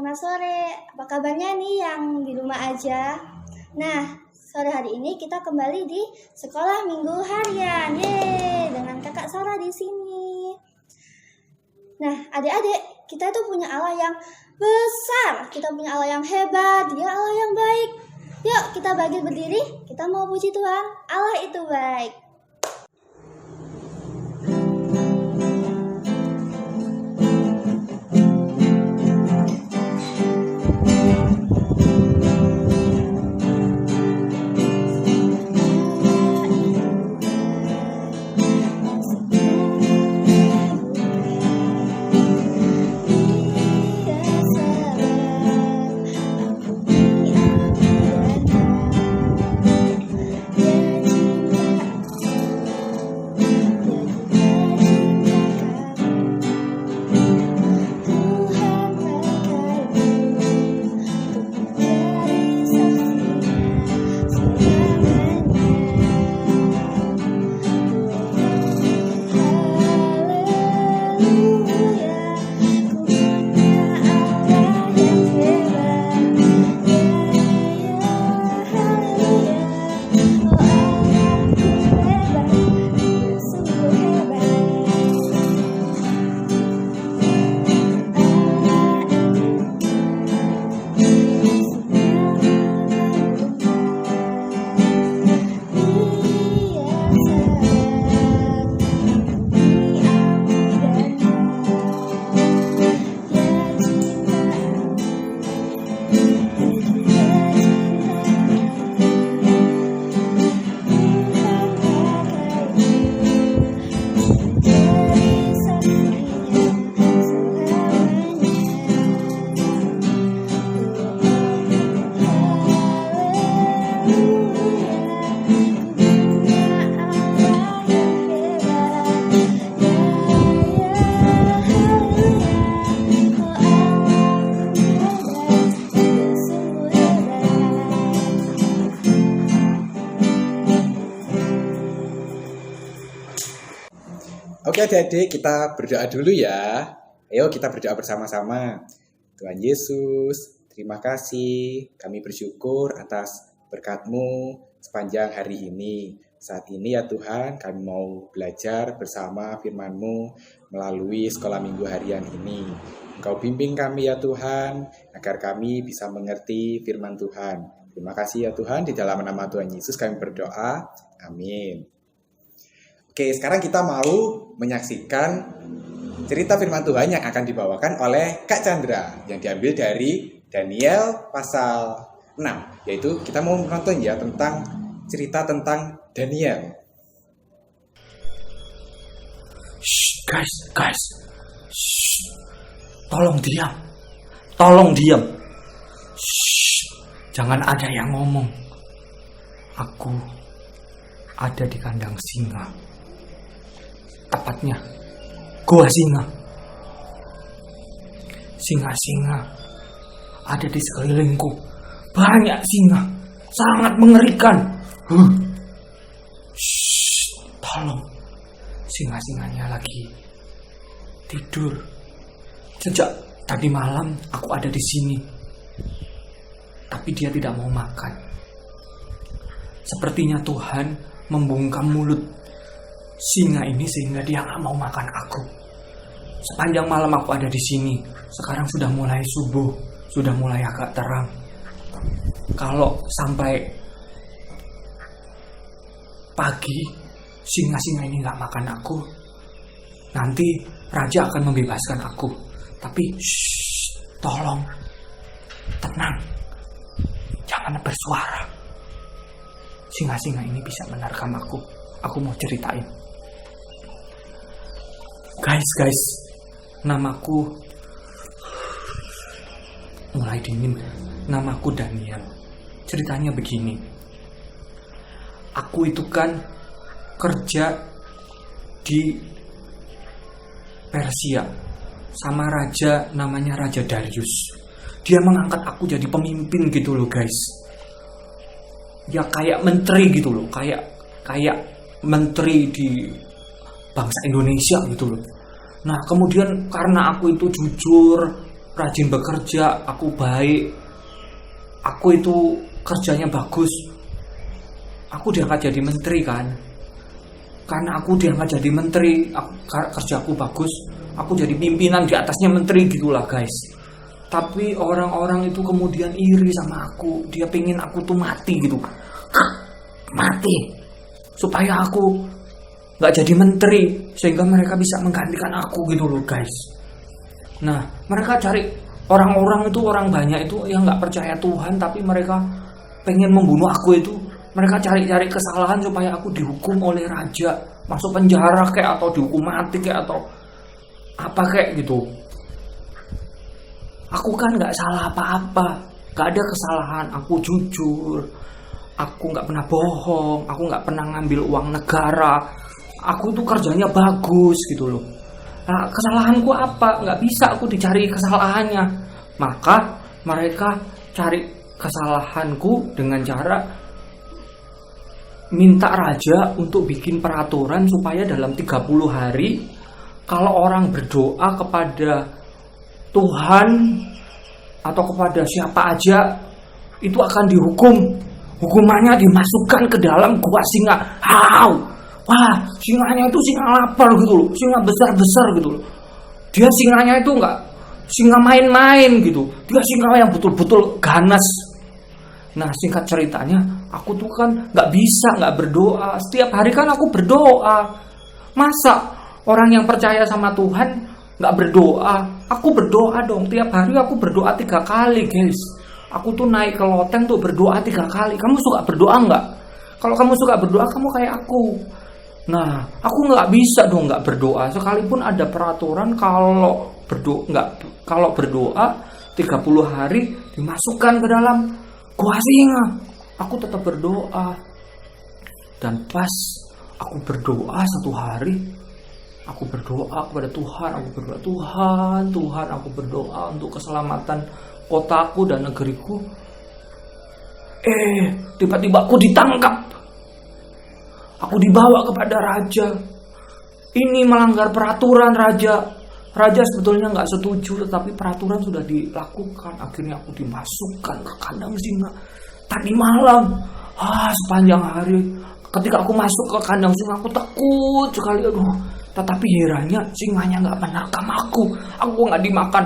Selamat sore, apa kabarnya nih yang di rumah aja? Nah, sore hari ini kita kembali di sekolah minggu harian. Yeay, dengan kakak Sarah di sini. Nah, adik-adik, kita itu punya Allah yang besar. Kita punya Allah yang hebat, Dia Allah yang baik. Yuk, kita bangkit berdiri, kita mau puji Tuhan. Allah itu baik. Oke adik-adik, kita berdoa dulu ya. Ayo kita berdoa bersama-sama. Tuhan Yesus, terima kasih. Kami bersyukur atas berkat-Mu sepanjang hari ini. Saat ini ya Tuhan, kami mau belajar bersama firman-Mu melalui sekolah minggu harian ini. Engkau bimbing kami ya Tuhan, agar kami bisa mengerti firman Tuhan. Terima kasih ya Tuhan, di dalam nama Tuhan Yesus kami berdoa. Amin. Oke, sekarang kita mau menyaksikan cerita firman Tuhan yang akan dibawakan oleh Kak Chandra yang diambil dari Daniel pasal 6. Yaitu kita mau menonton ya tentang cerita tentang Daniel. Shh, guys. Shh. Tolong diam. Shh. Jangan ada yang ngomong. Aku ada di kandang singa. Tepatnya gua singa. Singa-singa ada di sekelilingku. Banyak singa, sangat mengerikan. Shh, tolong. Singa-singanya lagi tidur. Sejak tadi malam aku ada di sini, tapi dia tidak mau makan. Sepertinya Tuhan membungkam mulut singa ini sehingga dia gak mau makan aku. Sepanjang malam aku ada di sini. Sekarang sudah mulai subuh, sudah mulai agak terang. Kalau sampai pagi singa-singa ini gak makan aku, nanti raja akan membebaskan aku. Tapi shh, tolong tenang, jangan bersuara. Singa-singa ini bisa menerkam aku. Aku mau ceritain. Guys, namaku mulai dingin. Namaku Daniel. Ceritanya begini. Aku itu kan kerja di Persia sama raja namanya Raja Darius. Dia mengangkat aku jadi pemimpin gitu loh guys. Ya kayak menteri gitu loh, kayak menteri di bangsa Indonesia gitu loh. Nah kemudian karena aku itu jujur, rajin bekerja, aku baik, aku itu kerjanya bagus, aku diangkat jadi menteri kan. Karena aku diangkat jadi menteri, kerjaku bagus, aku jadi pimpinan di atasnya menteri gitulah guys. Tapi orang-orang itu kemudian iri sama aku, dia pengen aku tuh mati gitu, mati supaya aku nggak jadi menteri, sehingga mereka bisa menggantikan aku gitu loh guys. Nah, mereka cari orang-orang itu, orang banyak itu yang nggak percaya Tuhan, tapi mereka pengen membunuh aku itu. Mereka cari-cari kesalahan supaya aku dihukum oleh raja, masuk penjara kayak, atau dihukum mati kayak, atau apa kayak gitu. Aku kan nggak salah apa-apa, nggak ada kesalahan. Aku jujur, aku nggak pernah bohong, aku nggak pernah ngambil uang negara. Aku tuh kerjanya bagus gitu loh. Nah, kesalahanku apa? Nggak bisa aku dicari kesalahannya. Maka mereka cari kesalahanku dengan cara minta raja untuk bikin peraturan supaya dalam 30 hari kalau orang berdoa kepada Tuhan atau kepada siapa aja itu akan dihukum. Hukumannya dimasukkan ke dalam gua singa. Wah, singanya itu singa lapar gitu loh, singa besar-besar gitu loh. Dia singanya itu enggak singa main-main gitu, dia singa yang betul-betul ganas. Nah, singkat ceritanya, aku tuh kan nggak bisa nggak berdoa. Setiap hari kan aku berdoa. Masa orang yang percaya sama Tuhan nggak berdoa? Aku berdoa dong. Tiap hari aku berdoa 3 kali, guys. Aku tuh naik ke loteng tuh berdoa 3 kali. Kamu suka berdoa nggak? Kalau kamu suka berdoa, kamu kayak aku. Nah, aku nggak bisa dong nggak berdoa. Sekalipun ada peraturan kalau berdoa 30 hari dimasukkan ke dalam gua singa, aku tetap berdoa. Dan pas aku berdoa 1 hari, aku berdoa kepada Tuhan, Tuhan, aku berdoa untuk keselamatan kotaku dan negeriku. Tiba-tiba aku ditangkap. Aku dibawa kepada raja. Ini melanggar peraturan raja. Raja sebetulnya nggak setuju, tetapi peraturan sudah dilakukan. Akhirnya aku dimasukkan ke kandang singa. Tadi malam, sepanjang hari, ketika aku masuk ke kandang singa, aku takut sekali. Tetapi herannya singanya nggak menerkam aku. Aku nggak dimakan.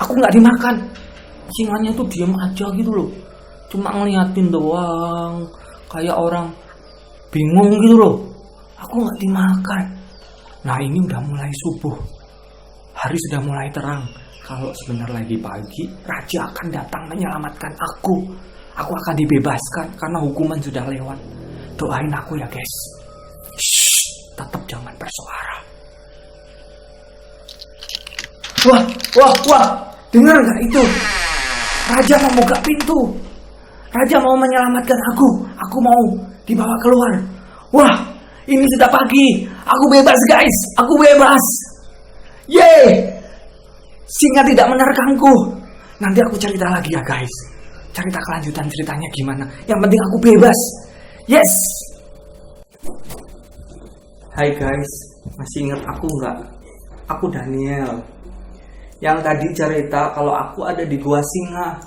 Aku nggak dimakan. Singanya itu diam aja gitu loh. Cuma ngeliatin doang, kayak orang bingung gitu loh. Aku nggak dimakan. Nah, ini udah mulai subuh. Hari sudah mulai terang. Kalau sebentar lagi pagi, raja akan datang menyelamatkan aku. Aku akan dibebaskan karena hukuman sudah lewat. Doain aku ya guys. Tetap jangan bersuara. Wah, dengar gak itu? Raja mau buka pintu. Raja mau menyelamatkan aku. Aku mau dibawa keluar. Wah, ini sudah pagi. Aku bebas guys. Aku bebas. Yeay. Singa tidak menerkamku. Nanti aku cerita lagi ya guys. Cerita kelanjutan ceritanya gimana. Yang penting aku bebas. Yes. Hai guys. Masih ingat aku nggak? Aku Daniel. Yang tadi cerita kalau aku ada di gua singa.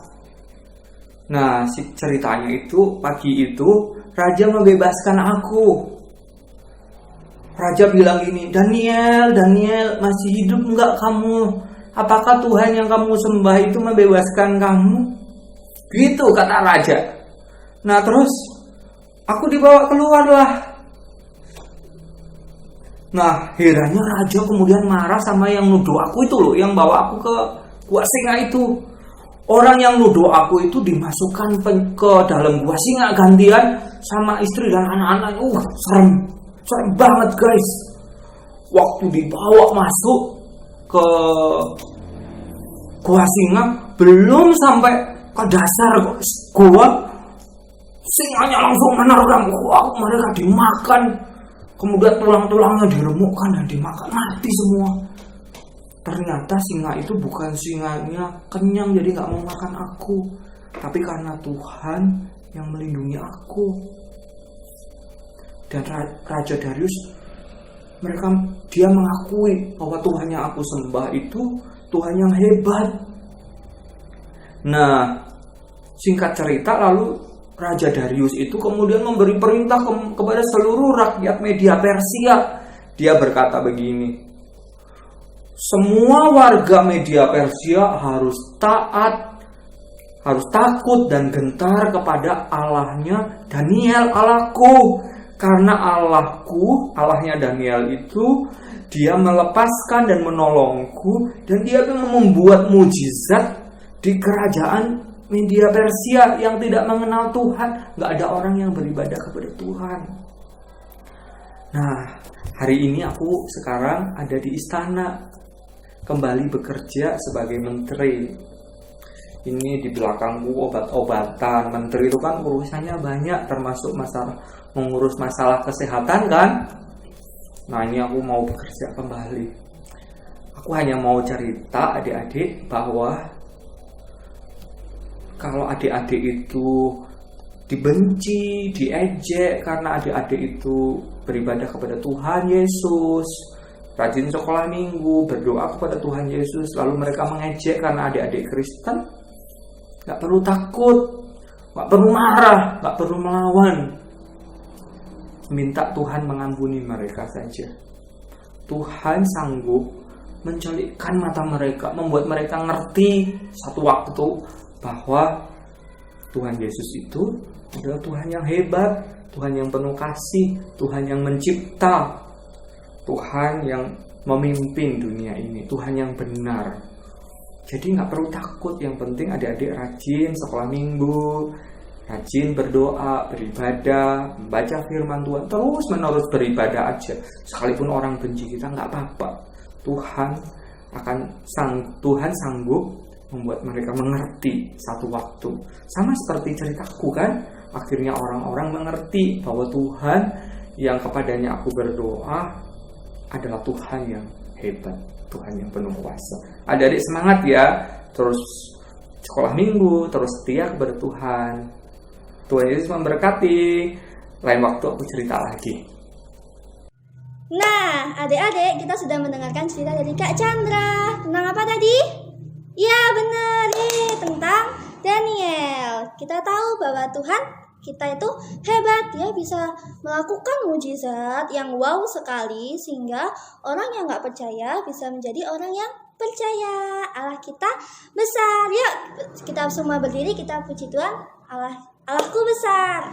Nah, ceritanya itu pagi itu raja membebaskan aku. Raja bilang gini, Daniel, masih hidup enggak kamu? Apakah Tuhan yang kamu sembah itu membebaskan kamu? Gitu kata raja. Nah terus, aku dibawa keluar lah. Nah, herannya raja kemudian marah sama yang nuduh aku itu loh, yang bawa aku ke gua singa itu. Orang yang nuduh aku itu dimasukkan ke dalam gua singa gantian sama istri dan anak-anak. Serem banget guys. Waktu dibawa masuk ke gua singa, belum sampai ke dasar gua, singanya langsung menerkam. Wah, mereka dimakan. Kemudian tulang-tulangnya diremukkan dan dimakan, mati semua. Ternyata singa itu bukan singanya kenyang jadi gak mau makan aku, tapi karena Tuhan yang melindungi aku. Dan Raja Darius, dia mengakui bahwa Tuhan yang aku sembah itu Tuhan yang hebat. Nah, singkat cerita, lalu Raja Darius itu kemudian memberi perintah kepada seluruh rakyat Media Persia. Dia berkata begini, semua warga Media Persia harus taat, harus takut dan gentar kepada Allahnya Daniel, Allahku. Karena Allahku, Allahnya Daniel itu, dia melepaskan dan menolongku, dan dia membuat mujizat di kerajaan Media Persia yang tidak mengenal Tuhan. Gak ada orang yang beribadah kepada Tuhan. Nah, hari ini aku sekarang ada di istana, kembali bekerja sebagai menteri. Ini di belakangku obat-obatan. Menteri itu kan urusannya banyak, termasuk mengurus masalah kesehatan kan. Nah, ini aku mau bekerja kembali. Aku hanya mau cerita adik-adik bahwa kalau adik-adik itu dibenci, diejek karena adik-adik itu beribadah kepada Tuhan Yesus, rajin sekolah minggu, berdoa kepada Tuhan Yesus, lalu mereka mengejek karena adik-adik Kristen, gak perlu takut, gak perlu marah, gak perlu melawan. Minta Tuhan mengampuni mereka saja. Tuhan sanggup mencelikkan mata mereka, membuat mereka ngerti satu waktu bahwa Tuhan Yesus itu adalah Tuhan yang hebat, Tuhan yang penuh kasih, Tuhan yang mencipta, Tuhan yang memimpin dunia ini, Tuhan yang benar. Jadi gak perlu takut, yang penting adik-adik rajin sekolah minggu, rajin berdoa, beribadah, membaca firman Tuhan, terus menerus beribadah aja. Sekalipun orang benci kita gak apa-apa. Tuhan sanggup membuat mereka mengerti satu waktu. Sama seperti ceritaku kan, akhirnya orang-orang mengerti bahwa Tuhan yang kepadanya aku berdoa adalah Tuhan yang hebat, Tuhan yang penuh kuasa. Adik-adik semangat ya, terus sekolah minggu, terus setia kepada Tuhan. Tuhan Yesus memberkati. Lain waktu aku cerita lagi. Nah, adik-adik, kita sudah mendengarkan cerita dari Kak Chandra. Tentang apa tadi? Ya benar, tentang Daniel. Kita tahu bahwa Tuhan kita itu hebat. Dia bisa melakukan mujizat yang wow sekali, sehingga orang yang gak percaya bisa menjadi orang yang percaya. Allah kita besar. Yuk kita semua berdiri, kita puji Tuhan. Allahku besar.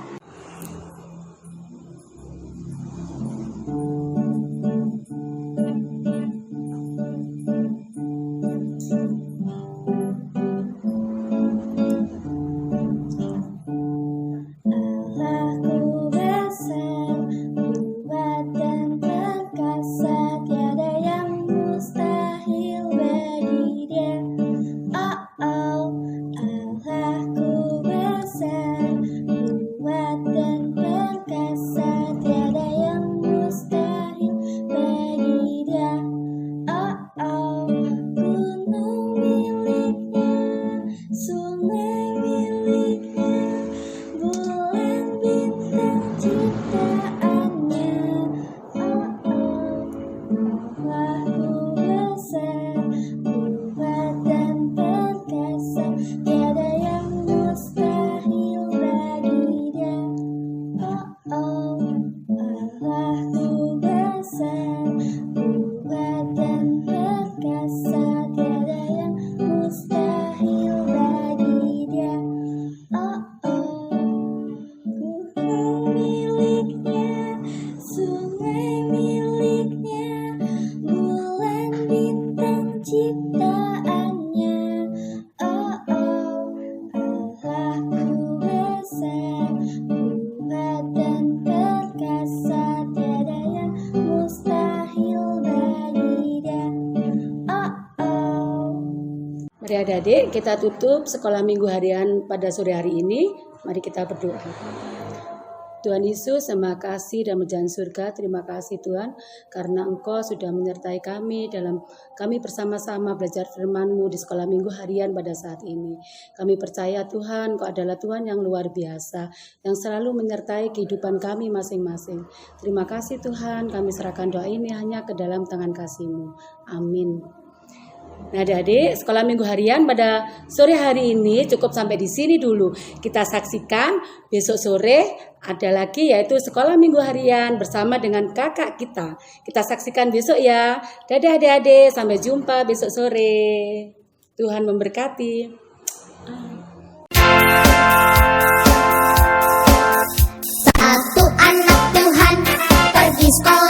Mari adik-adik kita tutup sekolah minggu harian pada sore hari ini. Mari kita berdoa. Tuhan Yesus, terima kasih dan menjangan surga. Terima kasih Tuhan, karena Engkau sudah menyertai kami dalam kami bersama-sama belajar firman-Mu di sekolah minggu harian pada saat ini. Kami percaya Tuhan, Engkau adalah Tuhan yang luar biasa, yang selalu menyertai kehidupan kami masing-masing. Terima kasih Tuhan, kami serahkan doa ini hanya ke dalam tangan kasih-Mu. Amin. Nah, adik-adik, sekolah minggu harian pada sore hari ini cukup sampai di sini dulu. Kita saksikan besok sore ada lagi yaitu sekolah minggu harian bersama dengan kakak kita. Kita saksikan besok ya. Dadah adik-adik, sampai jumpa besok sore. Tuhan memberkati. Satu anak Tuhan pergi sekolah.